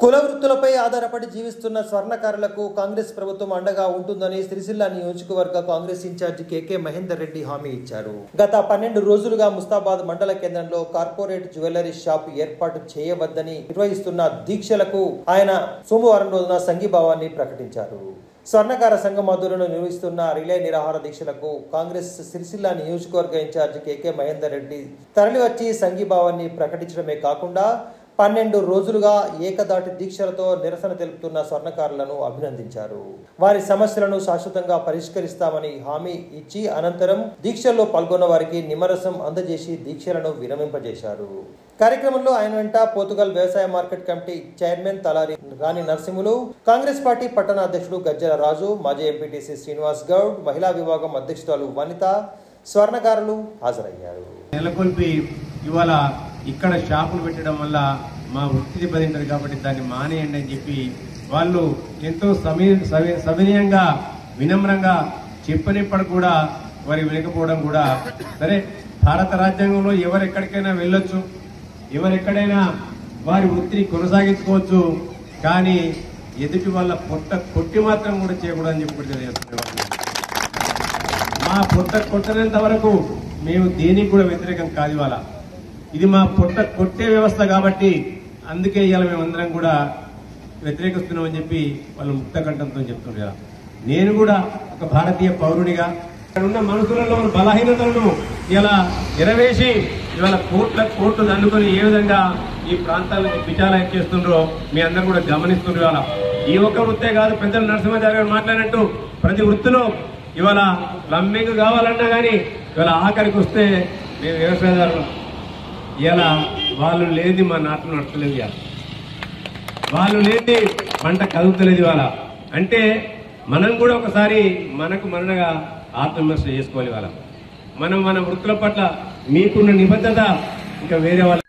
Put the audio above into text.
కుల వృత్తులపై ఆధారపడి జీవిస్తున్న స్వర్ణకారులకు కాంగ్రెస్ ప్రభుత్వం అండగా ఉంటుందని సిరిసిల్ల నియోజకవర్గ కాంగ్రెస్ ఇన్ఛార్జి కేకే మహేందర్ రెడ్డి హామీ ఇచ్చారు. గత 12 రోజులుగా ముస్తాబాద్ మండల కేంద్రంలో కార్పొరేట్ జ్యువెలరీ షాప్ ఏర్పాటు చేయవద్దని నిర్వహిస్తున్న దీక్షలకు ఆయన సోమవారం రోజున సంఘీభావాన్ని ప్రకటించారు. స్వర్ణకార సంఘం ఆధ్వర్యంలో నిర్వహిస్తున్న రిలే నిరాహార దీక్షలకు కాంగ్రెస్ సిరిసిల్ల నియోజకవర్గ ఇన్ఛార్జి కేకే మహేందర్ రెడ్డి తరలివచ్చి సంఘీభావాన్ని ప్రకటించడమే కాకుండా 12 రోజులుగా ఏకదాటి దీక్షలతో నిరసన తెలుపుతున్న స్వర్ణకారులను అభినందించారు. వారి సమస్యలను శాశ్వతంగా పరిష్కరిస్తామని హామీ ఇచ్చి అనంతరం దీక్షల్లో పాల్గొన్న వారికి నిమ్మరసం అందజేసి దీక్షలను విరమింపజేశారు. కార్యక్రమంలో ఆయన వెంట పోతుగల్ వ్యవసాయ మార్కెట్ కమిటీ చైర్మన్ తలారి రాణి నరసింహులు, కాంగ్రెస్ పార్టీ పట్టణ అధ్యక్షుడు గజ్జల రాజు, మాజీ ఎంపీటీసీ శ్రీనివాస్ గౌడ్, మహిళా విభాగం అధ్యక్షురాలు వనిత, స్వర్ణకారులు హాజరయ్యారు. నెలకొల్పి ఇవాళ ఇక్కడ షాపులు పెట్టడం వల్ల మా వృత్తి దెబ్బతింటది కాబట్టి దాన్ని మానేయండి అని చెప్పి వాళ్ళు ఎంతో సవినయంగా వినమ్రంగా చెప్పనిప్పటి కూడా వారి వినకపోవడం కూడా సరే, భారత రాజ్యాంగంలో ఎవరెక్కడికైనా వెళ్ళొచ్చు, ఎవరెక్కడైనా వారి వృత్తిని కొనసాగించుకోవచ్చు, కానీ ఎదుటి వాళ్ళ పొట్ట కొట్టి మాత్రం కూడా చేయకూడదని చెప్పి తెలియజేస్తున్నారు. మా పొట్ట కొట్టనంత వరకు మేము దేనికి కూడా వ్యతిరేకం కాదు. ఇవాళ ఇది మా పొట్ట కొట్టే వ్యవస్థ కాబట్టి అందుకే ఇవాళ మేమందరం కూడా వ్యతిరేకిస్తున్నామని చెప్పి వాళ్ళు ముక్త కంఠంతో చెప్తున్నారు. నేను కూడా ఒక భారతీయ పౌరునిగా ఇక్కడ ఉన్న మనుషులలో బలహీనతలను ఇలా ఎరవేసి ఇవాళ కోట్లు దండుకొని ఏ విధంగా ఈ ప్రాంతాలను విచాలయం చేస్తుండ్రో మీ అందరూ కూడా గమనిస్తుండ్రు. ఇవాళ ఈ ఒక్క వృత్తే కాదు, పెద్దలు నరసింహాచార్య గారు మాట్లాడినట్టు ప్రతి వృత్తిలో ఇవాళ ప్లంబింగ్ కావాలన్నా కానీ ఇవాళ ఆఖరికి వస్తే మేము వ్యవసాయదారులు ఇలా వాళ్ళు లేని మా నాట్లు నడతలేదు, ఇవాళ వాళ్ళు లేని పంట కదుగుతలేదు. ఇవాళ అంటే మనం కూడా ఒకసారి మనగా ఆత్మవిమర్శ చేసుకోవాలి. ఇవాళ మనం మన వృత్తుల పట్ల మీకున్న నిబద్ధత ఇంకా వేరే వాళ్ళ